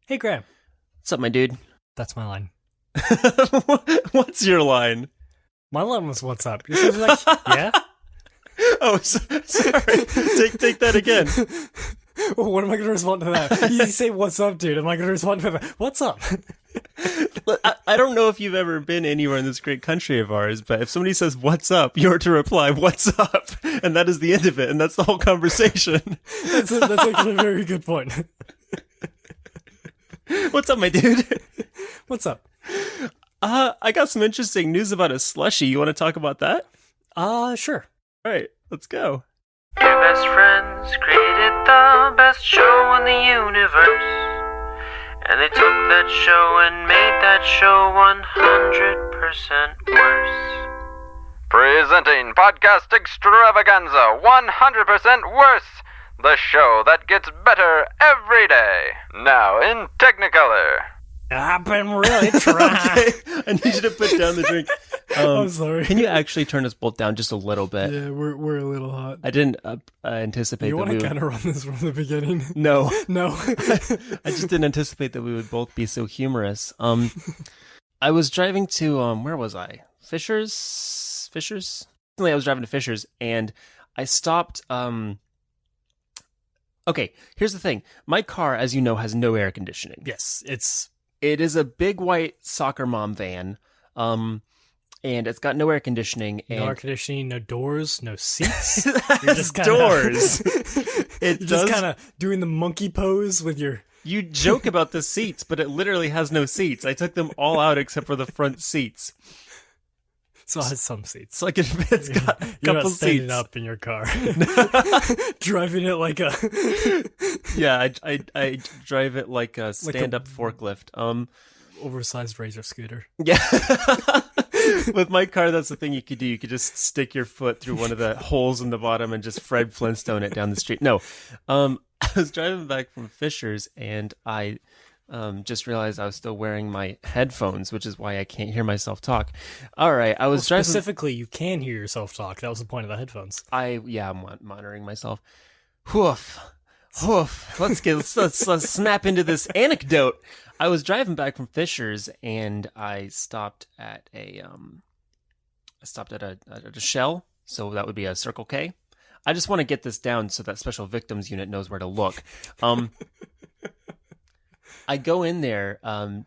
Hey, Graham. What's up, my dude? That's my line. What's your line? My line was, what's up? You're supposed to be like, yeah? Oh, sorry. Take that again. Well, what am I going to respond to that? You say, what's up, dude? Am I going to respond to that? What's up? I don't know if you've ever been anywhere in this great country of ours, but if somebody says, what's up, you're to reply, what's up? And that is the end of it, and that's the whole conversation. That's actually a very good point. What's up, my dude? What's up? I got some interesting news about a slushie. You want to talk about that? Sure. All right, let's go. Your best friends created the best show in the universe. And they took that show and made that show 100% worse. Presenting Podcast Extravaganza 100% Worse, the show that gets better every day. Now in Technicolor. I've been really trying. Okay, I need you to put down the drink. I'm sorry. Can you actually turn us both down just a little bit? Yeah, we're a little hot. I didn't anticipate You that want we to would... kind of run this from the beginning? No. No. I just didn't anticipate that we would both be so humorous. I was driving to, where was I? Fishers? Recently I was driving to Fishers, and I stopped, okay, here's the thing. My car, as you know, has no air conditioning. Yes, It is a big white soccer mom van, and it's got no air conditioning. And no air conditioning, no doors, no seats. It has kinda, doors. It You're does. just kind of doing the monkey pose with your... You joke about the seats, but it literally has no seats. I took them all out except for the front seats. So it has some seats. It's like it's got a You're couple not standing seats. up in your car. Driving it like a... Yeah, I drive it like a stand-up forklift. oversized Razor scooter. Yeah. With my car, that's the thing you could do. You could just stick your foot through one of the holes in the bottom and just Fred Flintstone it down the street. No, I was driving back from Fishers, and I just realized I was still wearing my headphones, which is why I can't hear myself talk. All right, I was driving. Specifically, you can hear yourself talk. That was the point of the headphones. I'm monitoring myself. Woof. Let's snap into this anecdote. I was driving back from Fishers, and I stopped at a Shell, so that would be a Circle K. I just want to get this down so that Special Victims Unit knows where to look. I go in there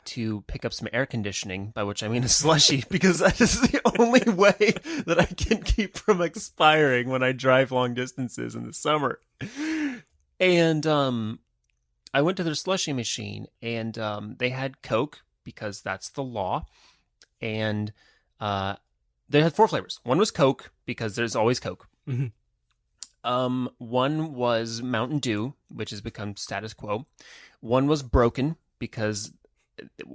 to pick up some air conditioning, by which I mean a slushie, because that is the only way that I can keep from expiring when I drive long distances in the summer. And I went to their slushie machine, and they had Coke, because that's the law. And they had 4 flavors. One was Coke, because there's always Coke. Mm-hmm. One was Mountain Dew, which has become status quo. One was Broken, because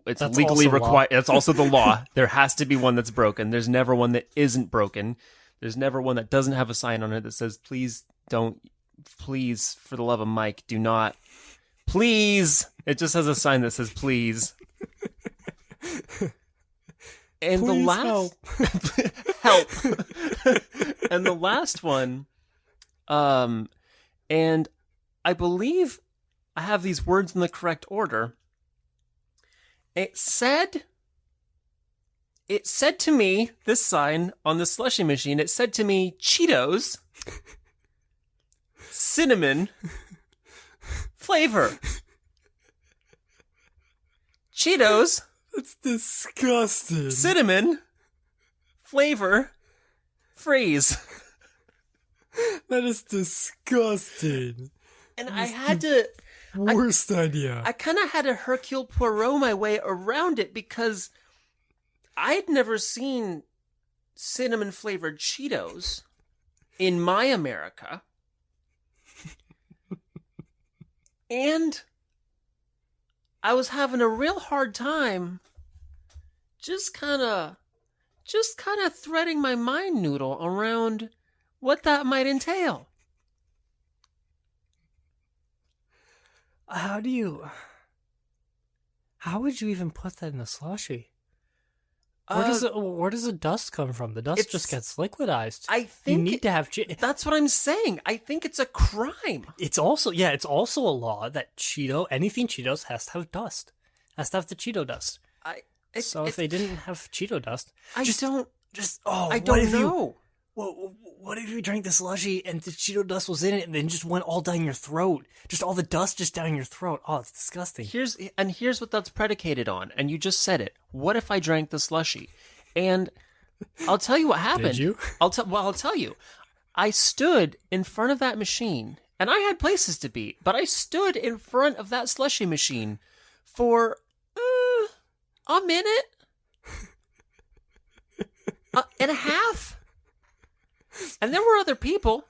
it's That's legally also required. That's also the law. There has to be one that's broken. There's never one that isn't broken. There's never one that doesn't have a sign on it that says, please, for the love of Mike, do not, please. It just has a sign that says, please. And Please the last help. And the last one, and I believe I have these words in the correct order. It said to me, this sign on the slushie machine, it said to me, Cheetos, cinnamon, flavor. Cheetos, That's disgusting. cinnamon, flavor, freeze. That is disgusting. And I had to... Worst idea. I kind of had to Hercule Poirot my way around it, because I'd never seen cinnamon-flavored Cheetos in my America. And I was having a real hard time just kind of threading my mind noodle around what that might entail. How would you even put that in a slushie? Where does the dust come from? The dust just gets liquidized. I think you need to have. That's what I'm saying. I think it's a crime. It's also a law that anything Cheetos has to have dust. Has to have the Cheeto dust. If they didn't have Cheeto dust, I don't know. know. What if you drank the slushy and the Cheeto dust was in it and then just went all down your throat? Just all the dust just down your throat. Oh, it's disgusting. Here's what that's predicated on, and you just said it. What if I drank the slushy? And I'll tell you what happened. Did you? I'll tell you. I stood in front of that machine, and I had places to be, but I stood in front of that slushy machine for a minute and a half. And there were other people.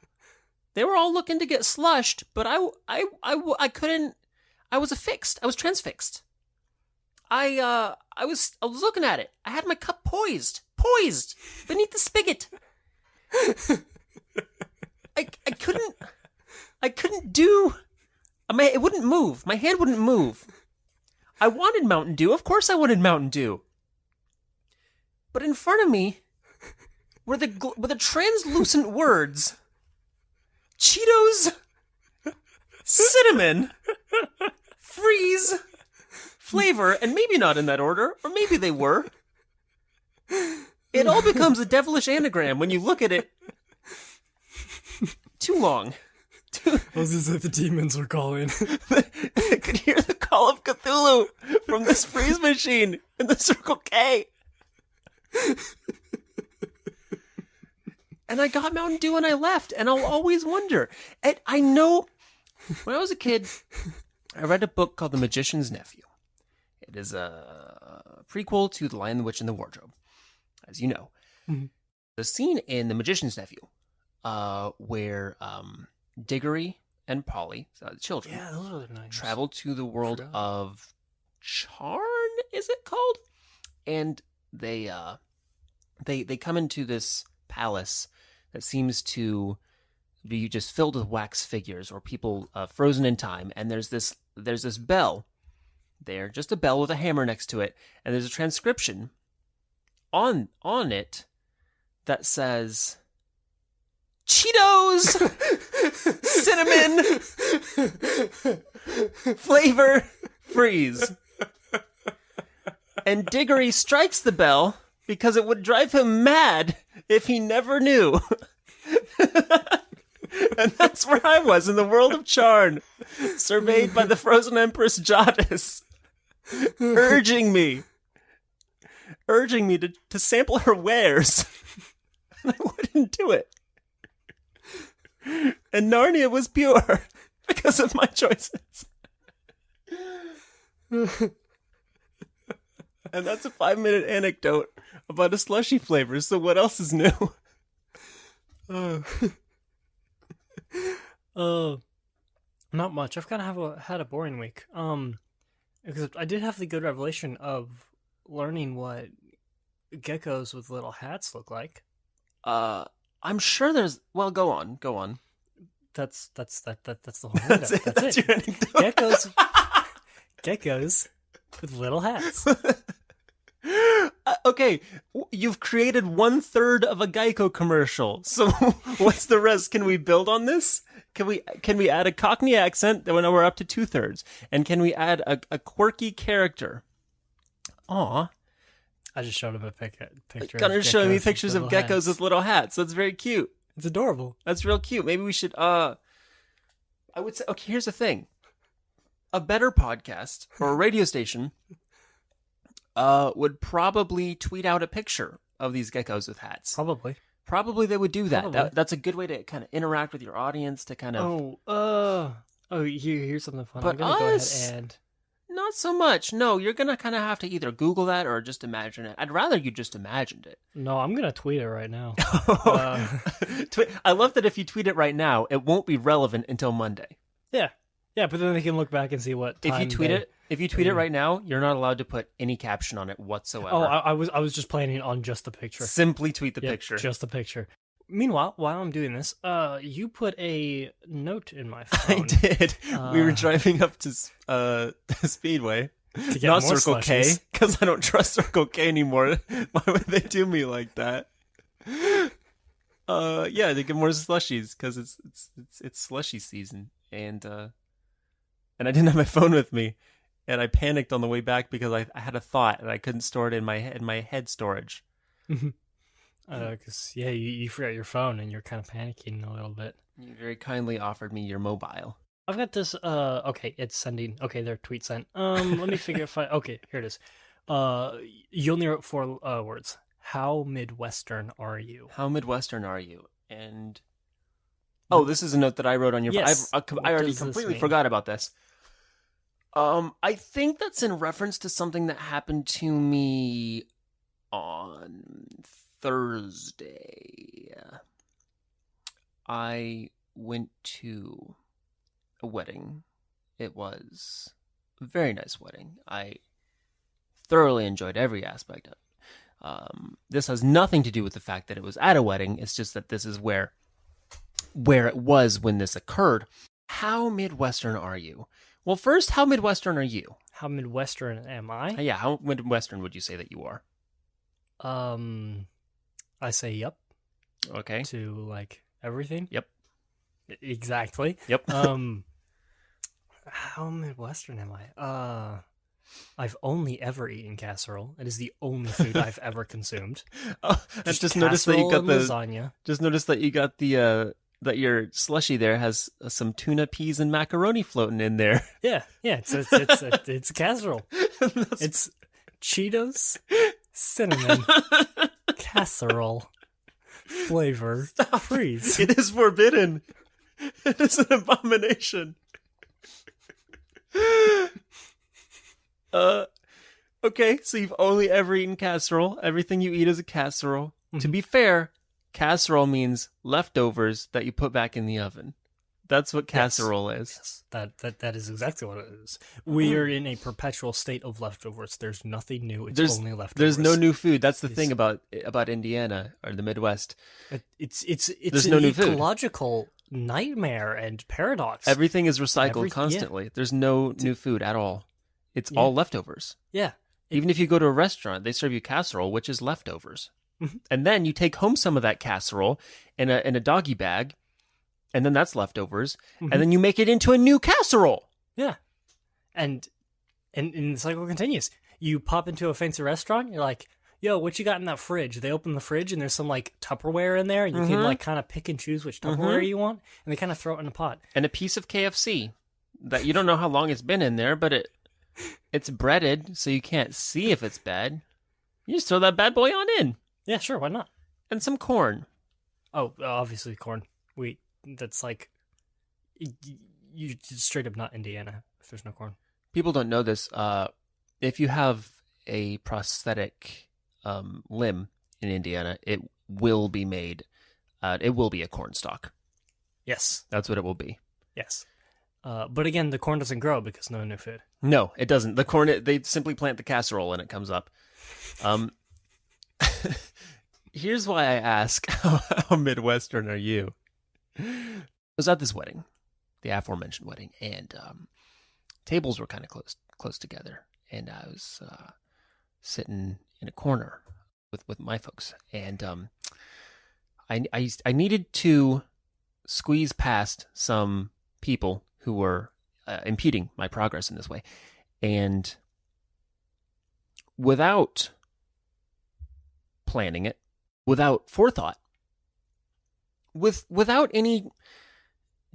They were all looking to get slushed, but I couldn't. I was affixed. I was transfixed. I was looking at it. I had my cup poised beneath the spigot. I couldn't do. It wouldn't move. My hand wouldn't move. I wanted Mountain Dew. Of course, I wanted Mountain Dew. But in front of me were the translucent words Cheetos, cinnamon, freeze, flavor, and maybe not in that order, or maybe they were. It all becomes a devilish anagram when you look at it too long. It was as if the demons were calling. I could hear the call of Cthulhu from this freeze machine in the Circle K. And I got Mountain Dew and I left, and I'll always wonder. And I know, when I was a kid, I read a book called The Magician's Nephew. It is a prequel to The Lion, the Witch, and the Wardrobe, as you know. Mm-hmm. The scene in The Magician's Nephew, where Diggory and Polly, the children, those are the names, travel to the world of Charn, is it called? And they come into this palace that seems to be just filled with wax figures or people frozen in time. And there's this bell there, just a bell with a hammer next to it, and there's a transcription on it that says Cheetos, cinnamon, flavor, freeze. And Diggory strikes the bell because it would drive him mad if he never knew. And that's where I was in the world of Charn, surveyed by the frozen Empress Jadis, urging me to sample her wares. And I wouldn't do it. And Narnia was pure because of my choices. And that's a 5-minute anecdote about a slushy flavor. So what else is new? Not much. I've kind of had a boring week. Because I did have the good revelation of learning what geckos with little hats look like. I'm sure there's. Well, go on. That's the whole anecdote. That's your anecdote. Geckos with little hats. Okay, you've created 1/3 of a Geico commercial. So what's the rest? Can we build on this? Can we add a Cockney accent? When we're up to 2/3, and can we add a quirky character? Aw. I just showed him a picture. Gunner's showing me pictures of geckos with little hats. That's very cute. It's adorable. That's real cute. Maybe we should. I would say. Okay, here's the thing. A better podcast or a radio station would probably tweet out a picture of these geckos with hats. Probably they would do that. That's a good way to kind of interact with your audience, to kind of. Here's something fun. But I'm gonna go ahead and. Not so much. No, you're gonna kind of have to either Google that or just imagine it. I'd rather you just imagined it. No, I'm gonna tweet it right now. I love that if you tweet it right now, it won't be relevant until Monday. Yeah, but then they can look back and see what time If you tweet it right now, you're not allowed to put any caption on it whatsoever. Oh, I was just planning on just the picture. Simply tweet the picture. Just the picture. Meanwhile, while I'm doing this, you put a note in my phone. I did. We were driving up to Speedway. To get Not more Circle K, slushies. because I don't trust Circle K anymore. Why would they do me like that? Yeah, they get more slushies because it's slushy season, and I didn't have my phone with me, and I panicked on the way back because I had a thought and I couldn't store it in my head storage. Because you forgot your phone and you're kind of panicking a little bit. You very kindly offered me your mobile. I've got this. Okay, it's sending. Okay, their tweet sent. Let me figure if I. Okay, here it is. You only wrote 4 words. How Midwestern are you? How Midwestern are you? And oh, this is a note that I wrote on your. Yes. I already does this completely mean? forgot about this. I think that's in reference to something that happened to me on Thursday. I went to a wedding. It was a very nice wedding. I thoroughly enjoyed every aspect of it. This has nothing to do with the fact that it was at a wedding. It's just that this is where it was when this occurred. How Midwestern are you? Well, first, how Midwestern are you? How Midwestern am I? Yeah, how Midwestern would you say that you are? I say yep Okay. to like everything. Yep. Exactly. Yep. How Midwestern am I? I've only ever eaten casserole. It is the only food I've ever consumed. Oh, I just noticed that you got and the. lasagna. Just noticed that you got the. That your slushy there has some tuna, peas, and macaroni floating in there. Yeah. It's a casserole. That's- It's Cheetos, cinnamon, casserole, flavor, freeze. It is forbidden. It is an abomination. Okay, so you've only ever eaten casserole. Everything you eat is a casserole. To be fair, casserole means leftovers that you put back in the oven. That's what casserole is. Yes, that is exactly what it is. We are in a perpetual state of leftovers. There's nothing new. It's only leftovers. There's no new food. That's the It's- thing about Indiana or the Midwest. It's There's an no new food. ecological nightmare and paradox. Everything is recycled Every- yeah. constantly. There's no new food at all. It's Yeah. all leftovers. Yeah. Even if you go to a restaurant, they serve you casserole, which is leftovers. Mhm. And then you take home some of that casserole in a doggy bag, and then that's leftovers. Mhm. And then you make it into a new casserole. Yeah. And the cycle continues. You pop into a fancy restaurant, you're like, yo, what you got in that fridge? They open the fridge and there's some like Tupperware in there. You can Mhm. like kind of pick and choose which Tupperware you want, and they kind of throw it in a pot. And a piece of KFC that you don't know how long it's been in there, but it's breaded, so you can't see if it's bad. You just throw that bad boy on in. Yeah, sure, why not? And some corn. Oh, obviously corn, wheat. That's like you straight up not Indiana if there's no corn. People don't know this. If you have a prosthetic limb in Indiana, it will be made. It will be a corn stalk. Yes, That's what it will be. yes. But again, the corn doesn't grow because no new food. No, it doesn't. The corn, they simply plant the casserole and it comes up. Here's why I ask, how Midwestern are you? I was at this wedding, the aforementioned wedding, and tables were kind of close together, and I was sitting in a corner with my folks, and I needed to squeeze past some people who were impeding my progress in this way, and without planning it, without forethought, without any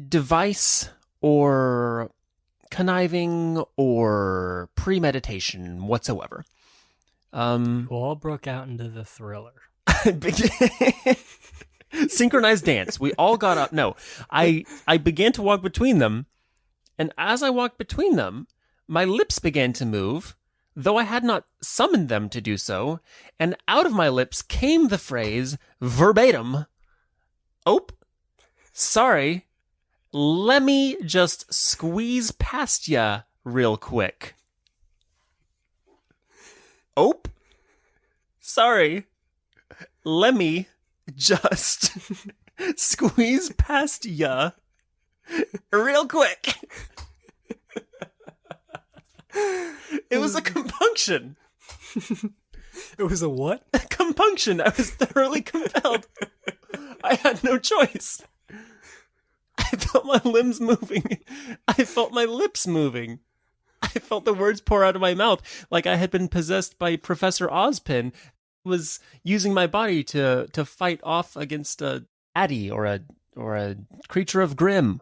device or conniving or premeditation whatsoever. We all broke out into the Thriller. Synchronized dance. We all got up. No, I began to walk between them, and as I walked between them, my lips began to move, though I had not summoned them to do so, and out of my lips came the phrase verbatim, "Ope, sorry, let me just squeeze past ya real quick." Ope, sorry, let me just squeeze past ya real quick. It It was a compunction. It was a what? A compunction. I was thoroughly compelled. I had no choice. I felt my limbs moving. I felt my lips moving. I felt the words pour out of my mouth like I had been possessed by Professor Ozpin. Was using my body to fight off against a addy or a creature of Grimm.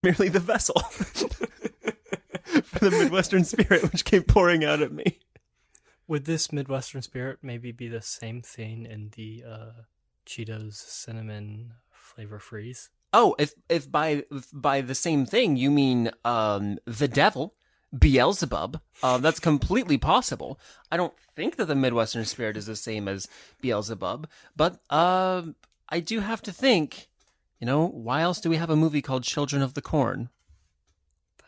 Merely the vessel for the Midwestern spirit which came pouring out at me. Would this Midwestern spirit maybe be the same thing in the Cheetos cinnamon flavor freeze? Oh, if by the same thing you mean the devil, Beelzebub, that's completely possible. I don't think that the Midwestern spirit is the same as Beelzebub, but I do have to think, why else do we have a movie called Children of the Corn?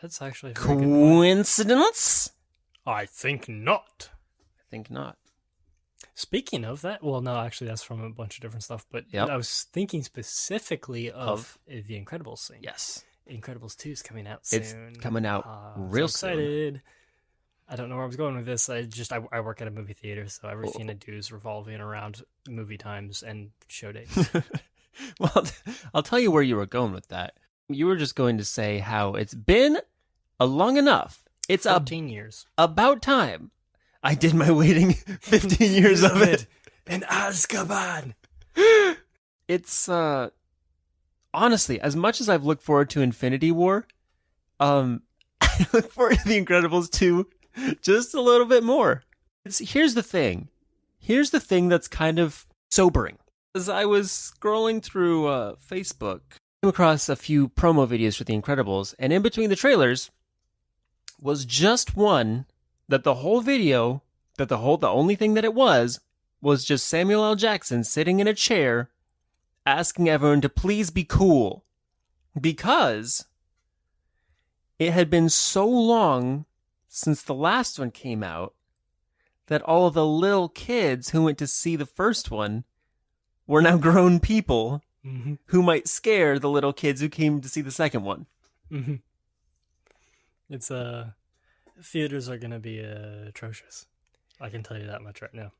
That's actually a very good point. Coincidence? I think not. I think not. Speaking of that, well, no, actually, that's from a bunch of different stuff, but Yep. I was thinking specifically of The Incredibles thing. Yes. Incredibles 2 is coming out soon. It's coming out I'm real so excited. I don't know where I was going with this. I work at a movie theater, so everything I do is revolving around movie times and show dates. soon. Well, I'll tell you where you were going with that. You were just going to say how it's been long enough. It's 14 years. about time. I did my waiting 15 years of it. In Azkaban. It's honestly, as much as I've looked forward to Infinity War, I look forward to The Incredibles 2 just a little bit more. Here's the thing that's kind of sobering. As I was scrolling through Facebook, I came across a few promo videos for The Incredibles, and in between the trailers was just one that the whole video, the only thing that it was just Samuel L. Jackson sitting in a chair asking everyone to please be cool. Because it had been so long since the last one came out that all of the little kids who went to see the first one were now grown people who might scare the little kids who came to see the second one. Mm-hmm. It's theaters are gonna be atrocious. I can tell you that much right now.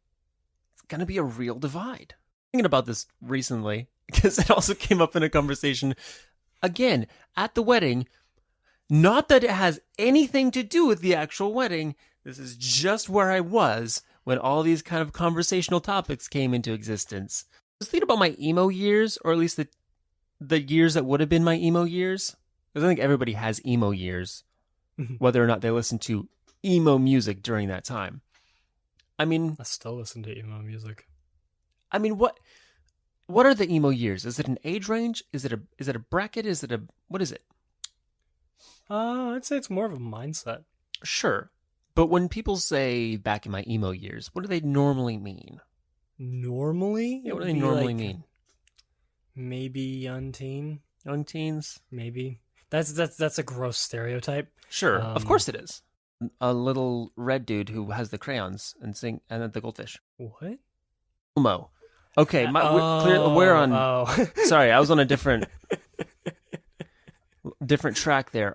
It's going to be a real divide. Thinking about this recently, because it also came up in a conversation, again, at the wedding. Not that it has anything to do with the actual wedding. This is just where I was when all these kind of conversational topics came into existence. I was thinking about my emo years, or at least the years that would have been my emo years. Because I think everybody has emo years, whether or not they listen to emo music during that time. I mean, I still listen to emo music. I mean, what are the emo years? Is it an age range? Is it a bracket? What is it? I'd say it's more of a mindset. Sure. But when people say back in my emo years, what do they normally mean? Normally? Yeah, what do they normally mean? Maybe young teen. Young teens? Maybe. That's a gross stereotype. Sure. Of course it is. A little red dude who has the crayons and the goldfish. What? Elmo. Okay, we're on. Oh. Sorry, I was on a different track there.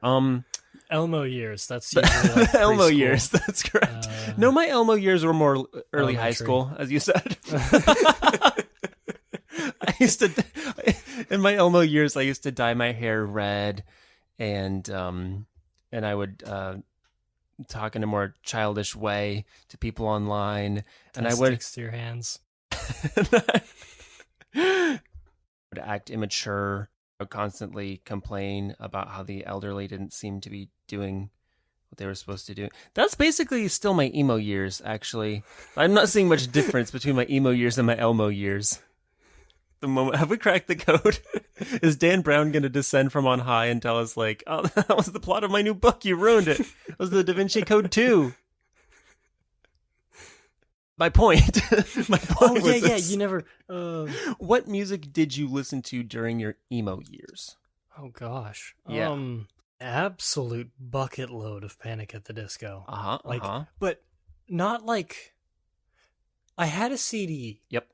Elmo years. That's usually like Elmo preschool. years. That's correct. No, my Elmo years were more early high elementary. school, as you said. In my Elmo years, I used to dye my hair red, and I would talk in a more childish way to people online, and I would Sticks to your hands. would act immature. I would constantly complain about how the elderly didn't seem to be doing what they were supposed to do. That's basically still my emo years, actually. I'm not seeing much difference between my emo years and my Elmo years. The moment, have we cracked the code? Is Dan Brown going to descend from on high and tell us, like, oh, that was the plot of my new book, you ruined it. It was the Da Vinci Code 2. My point. Oh, was yeah, this. you never... What music did you listen to during your emo years? Oh, gosh. Yeah. Absolute bucket load of Panic at the Disco. But not like... I had a CD. Yep.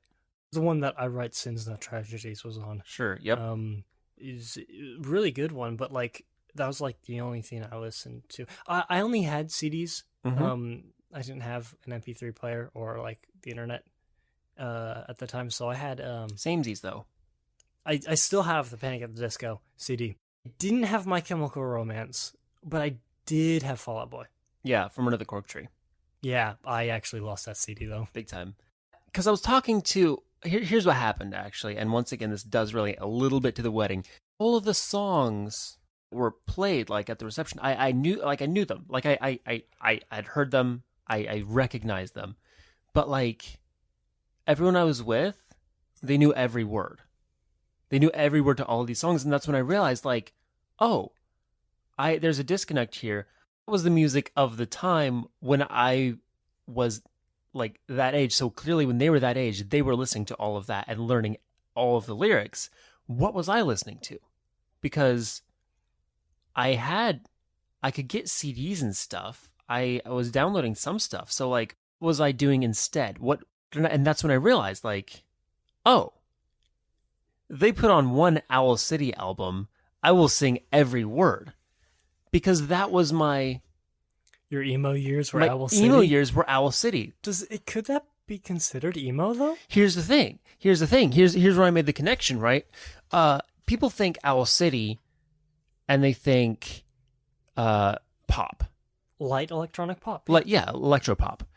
The one that I Write Sins Not Tragedies was on. Sure, yep. Is a really good one, but like that was like the only thing I listened to. I only had CDs. Mhm. I didn't have an MP3 player or like the internet at the time, so I had Samesies though. I still have the Panic at the Disco CD. I didn't have My Chemical Romance, but I did have Fall Out Boy. Yeah, from Under the Cork Tree. Yeah, I actually lost that CD though. Big time. Because I was talking to here's what happened actually, and once again, this does relate a little bit to the wedding. All of the songs were played like at the reception. I knew them, like I'd heard them, I recognized them, but like everyone I was with, they knew every word. They knew every word to all of these songs, and that's when I realized like, oh, there's a disconnect here. What was the music of the time when I was like that age? So clearly when they were that age, they were listening to all of that and learning all of the lyrics. What was I listening to? Because I could get CDs and stuff. I was downloading some stuff. So like, what was I doing instead? And that's when I realized like, oh, they put on one Owl City album. I will sing every word. Because that was your emo years were Owl City. Emo years were Owl City. Could that be considered emo though? Here's the thing. Here's where I made the connection. Right? People think Owl City, and they think pop, light electronic pop. Like electro pop.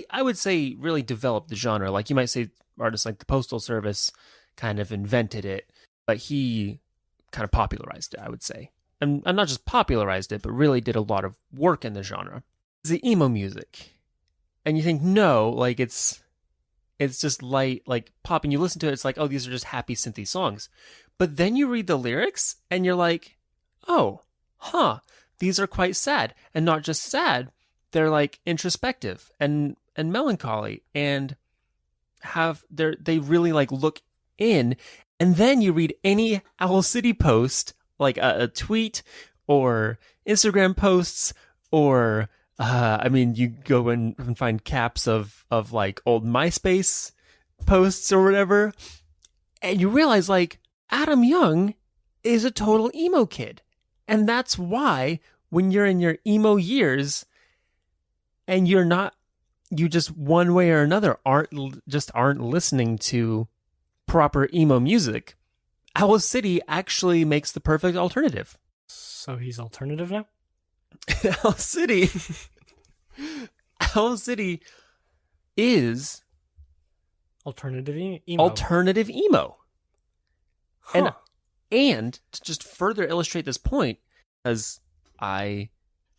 I would say really developed the genre. Like you might say artists like the Postal Service kind of invented it, but he kind of popularized it. I would say. And not just popularized it, but really did a lot of work in the genre. It's the emo music. And you think, no, like it's just light, like pop, and you listen to it, it's like, oh, these are just happy synthy songs. But then you read the lyrics, and you're like, oh, these are quite sad. And not just sad, they're like introspective and melancholy, and they really like look in. And then you read any Owl City post, like a tweet or Instagram posts, or you go and find caps of like old MySpace posts or whatever, and you realize like Adam Young is a total emo kid. And that's why when you're in your emo years and you just one way or another aren't listening to proper emo music, Owl City actually makes the perfect alternative. So he's alternative now? Owl City is alternative emo. Alternative emo. Huh. And to just further illustrate this point, as I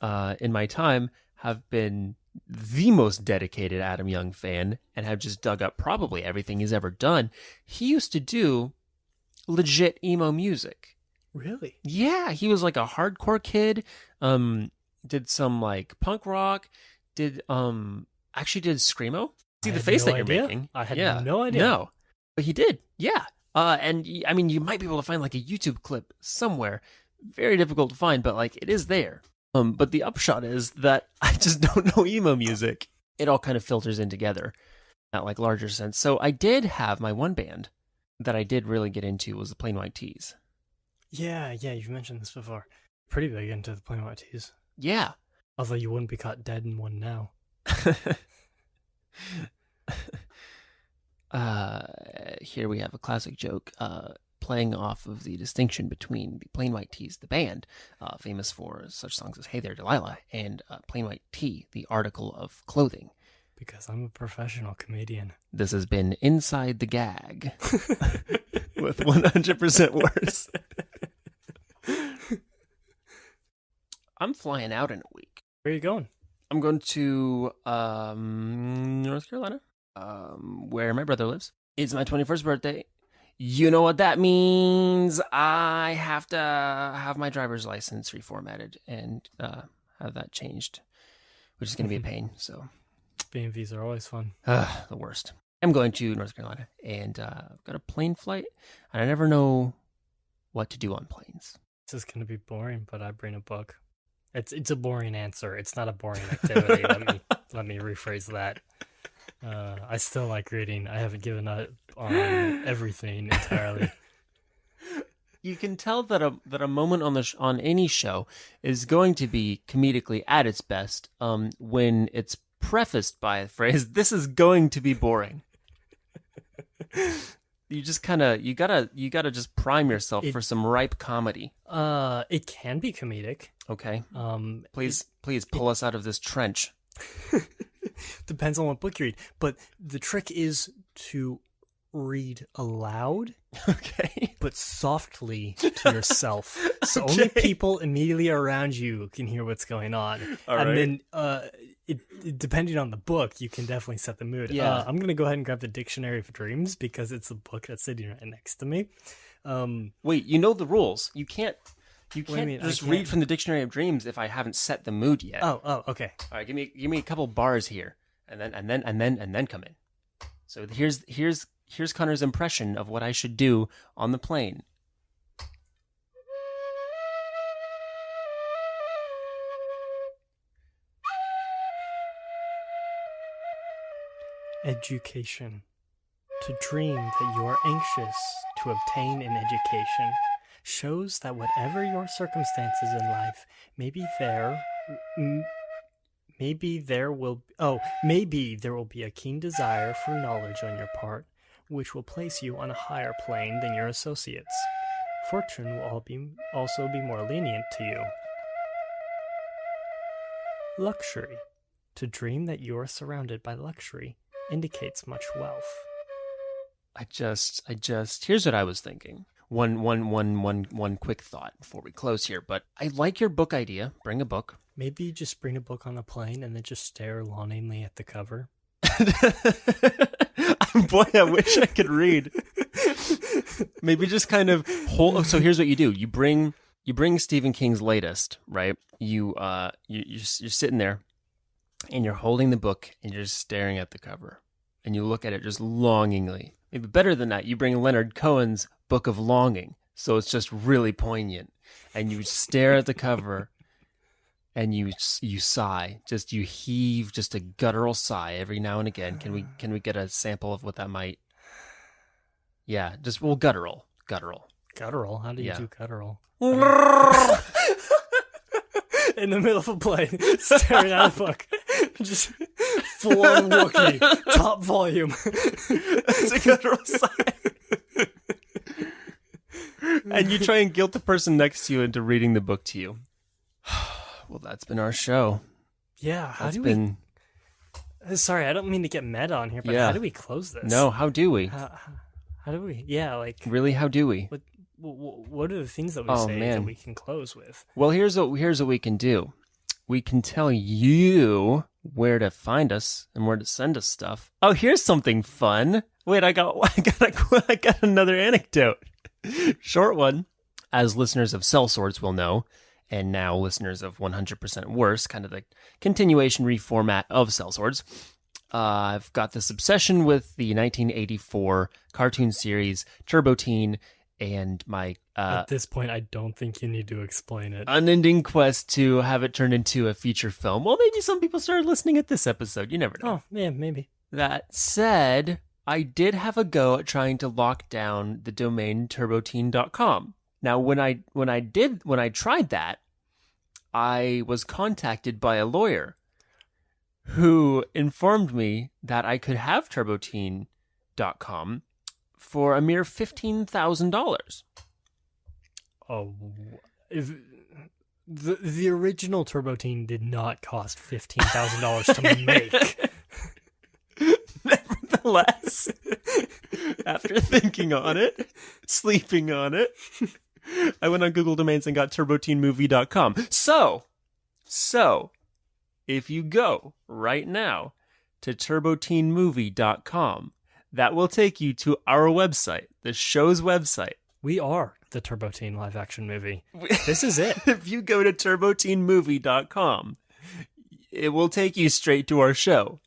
in my time have been the most dedicated Adam Young fan and have just dug up probably everything he's ever done, he used to do legit emo music. Really? Yeah, he was like a hardcore kid. Did some like punk rock. Did screamo. See the face that you're making? I had no idea. No, but he did. Yeah. And I mean, you might be able to find like a YouTube clip somewhere. Very difficult to find, but like it is there. But the upshot is that I just don't know emo music. It all kind of filters in together, at like larger sense. So I did have my one band that I did really get into was the Plain White T's. Yeah, you've mentioned this before. Pretty big into the Plain White T's. Yeah. Although you wouldn't be caught dead in one now. Here we have a classic joke playing off of the distinction between the Plain White T's, the band, famous for such songs as Hey There Delilah, and Plain White Tee, the article of clothing. Because I'm a professional comedian. This has been Inside the Gag with 100% worse. I'm flying out in a week. Where are you going? I'm going to North Carolina, where my brother lives. It's my 21st birthday. You know what that means. I have to have my driver's license reformatted and have that changed, which is going to be a pain. So B&Vs are always fun. the worst. I'm going to North Carolina, and I've got a plane flight, and I never know what to do on planes. This is going to be boring, but I bring a book. It's a boring answer. It's not a boring activity. let me rephrase that. I still like reading. I haven't given up on everything entirely. you can tell that a moment on on any show is going to be comedically at its best when it's prefaced by a phrase, "This is going to be boring." You just you gotta just prime yourself for some ripe comedy. It can be comedic. Okay. Please pull us out of this trench. Depends on what book you read, but the trick is to read aloud, Okay. but softly to yourself, so only people immediately around you can hear what's going on. All and right. then, depending on the book, you can definitely set the mood. Yeah. I'm gonna go ahead and grab the Dictionary of Dreams because it's a book that's sitting right next to me. Wait, you know the rules. You can't What do you mean? just I can't? read from the Dictionary of Dreams if I haven't set the mood yet. Oh, okay. All right, give me a couple bars here, and then come in. So here's Connor's impression of what I should do on the plane. Education. To dream that you are anxious to obtain an education shows that whatever your circumstances in life, maybe there will be a keen desire for knowledge on your part, which will place you on a higher plane than your associates. Fortune will also be more lenient to you. Luxury. To dream that you are surrounded by luxury indicates much wealth. I just here's what I was thinking. One quick thought before we close here, but I like your book idea. Bring a book. Maybe just bring a book on the plane and then just stare longingly at the cover. Boy, I wish I could read. Maybe just kind of hold. So here's what you do: you bring Stephen King's latest, right? You're sitting there, and you're holding the book, and you're just staring at the cover, and you look at it just longingly. Maybe better than that, you bring Leonard Cohen's Book of Longing, so it's just really poignant, and you stare at the cover. And you sigh, you heave just a guttural sigh every now and again. Can we get a sample of what that might? Yeah, guttural. Guttural? How do you do guttural? In In the middle of a plane, staring at a book. Just full on Wookiee, top volume. It's a guttural sigh. And you try and guilt the person next to you into reading the book to you. Well, that's been our show. Yeah, Sorry, I don't mean to get meta on here, but Yeah. how do we close this? No, how do we? How do we? Yeah, like Really, how do we? what are the things that we Oh, say man. that we can close with? Well, here's what we can do. We can tell you where to find us and where to send us stuff. Oh, here's something fun. Wait, I got another anecdote. Short one. As listeners of Sellswords will know, and now listeners of 100% Worse, kind of the continuation reformat of Sellswords, I've got this obsession with the 1984 cartoon series Turbo Teen and my At this point, I don't think you need to explain it. unending quest to have it turned into a feature film. Well, maybe some people started listening at this episode. You never know. Oh, yeah, maybe. That said, I did have a go at trying to lock down the domain turboteen.com. Now, when I tried that, I was contacted by a lawyer who informed me that I could have turboteen.com for a mere $15,000. Oh, if the original Turbo Teen did not cost $15,000 to make. Nevertheless, after thinking on it, sleeping on it, I went on Google Domains and got turboteenmovie.com. So, if you go right now to turboteenmovie.com, that will take you to our website, the show's website. We are the Turbo Teen live action movie. This is it. If you go to turboteenmovie.com, it will take you straight to our show.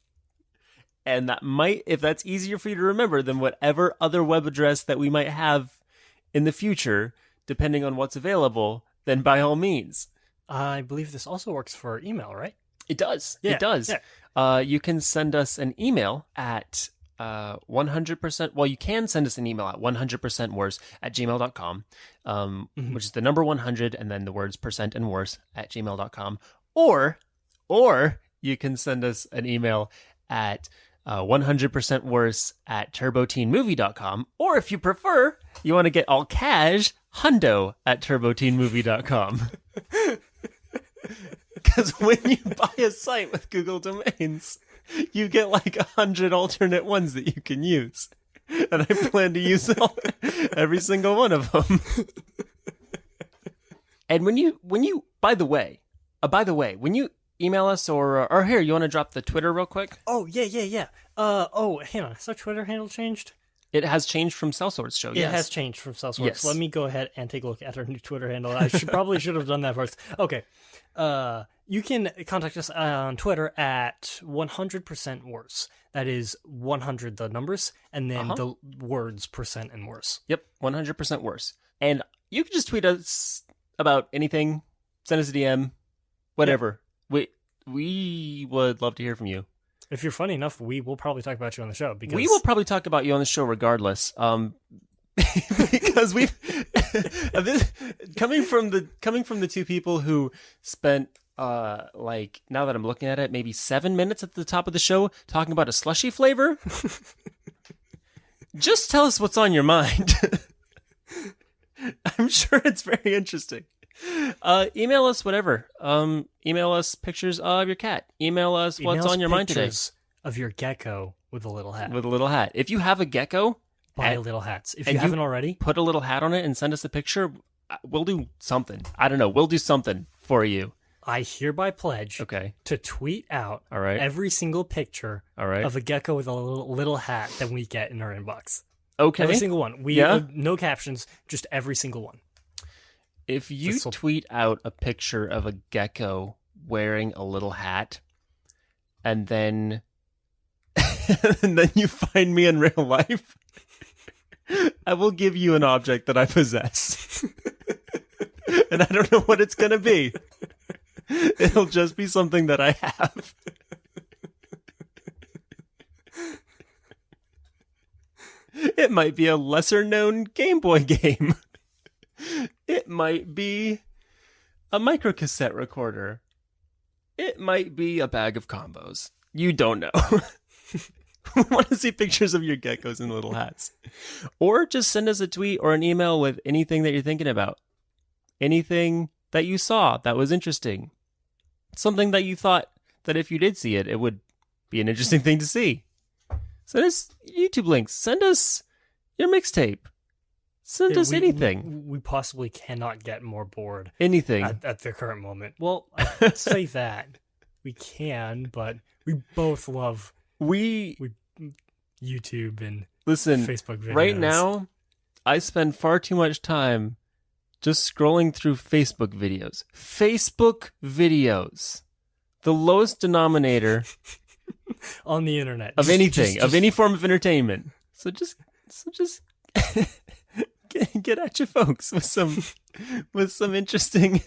And that might, if that's easier for you to remember than whatever other web address that we might have in the future, depending on what's available, then by all means. I believe this also works for email, right? It does. Yeah, It does. yeah. You can send us an email at 100%. Well, you can send us an email at 100%worse@gmail.com, which is the number 100 and then the words percent and worse @gmail.com. Or you can send us an email at 100%worse@turboteenmovie.com. Or if you prefer, you want to get all cash, hundo@turboteenmovie.com. Because when you buy a site with Google domains, you get like 100 alternate ones that you can use. And I plan to use every single one of them. And when you, by the way, when you email us or here, you want to drop the Twitter real quick? Oh, yeah. Hang on. Is our Twitter handle changed? It has changed from Cellswords Show, yes. It has changed from Cellswords. Yes. Let me go ahead and take a look at our new Twitter handle. I probably should have done that first. Okay. You can contact us on Twitter at 100% worse. That is 100 the numbers, and then the words percent and worse. Yep, 100% worse. And you can just tweet us about anything, send us a DM, whatever. Yep. We would love to hear from you. If you're funny enough, we will probably talk about you on the show. Because we will probably talk about you on the show regardless. Because we've coming from the two people who spent like, now that I'm looking at it, maybe 7 minutes at the top of the show talking about a slushy flavor. Just tell us what's on your mind. I'm sure it's very interesting. Email us whatever. Email us pictures of your cat. Email us what's on your mind today. Pictures of your gecko with a little hat. With a little hat. If you have a gecko, buy little hats. If you haven't already, put a little hat on it and send us a picture. We'll do something. I don't know. We'll do something for you. I hereby pledge to tweet out every single picture of a gecko with a little hat that we get in our inbox. Okay. Every single one. No captions, just every single one. If you tweet out a picture of a gecko wearing a little hat, and then you find me in real life, I will give you an object that I possess. And I don't know what it's going to be. It'll just be something that I have. It might be a lesser-known Game Boy game. It might be a microcassette recorder. It might be a bag of combos. You don't know. We want to see pictures of your geckos in little hats. Or just send us a tweet or an email with anything that you're thinking about. Anything that you saw that was interesting. Something that you thought that if you did see it, it would be an interesting thing to see. Send us YouTube links. Send us your mixtape. Send us anything. We possibly cannot get more bored. Anything. At the current moment. Well, I'd say that. We can, but we both love YouTube and Facebook videos. Right now, I spend far too much time just scrolling through Facebook videos. Facebook videos. The lowest denominator on the internet. Of anything, of any form of entertainment. So just get at you folks with some interesting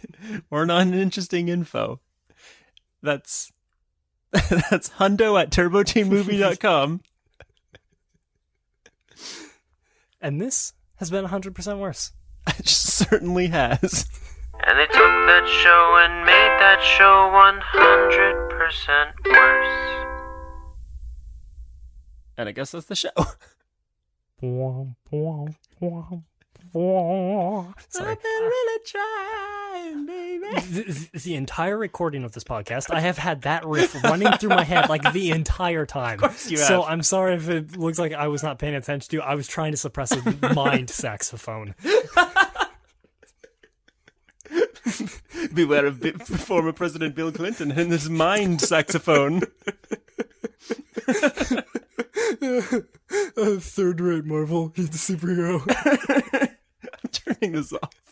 or non-interesting info. That's hundo@turboteenmovie.com. And this has been 100% worse. It certainly has. And they took that show and made that show 100% worse. And I guess that's the show. Sorry. I've been really trying, baby. The entire recording of this podcast, I have had that riff running through my head like the entire time. Of course you have. So I'm sorry if it looks like I was not paying attention to. I was trying to suppress a mind saxophone. Beware of former President Bill Clinton and his mind saxophone. Third-rate Marvel. He's the superhero. I'm turning this off.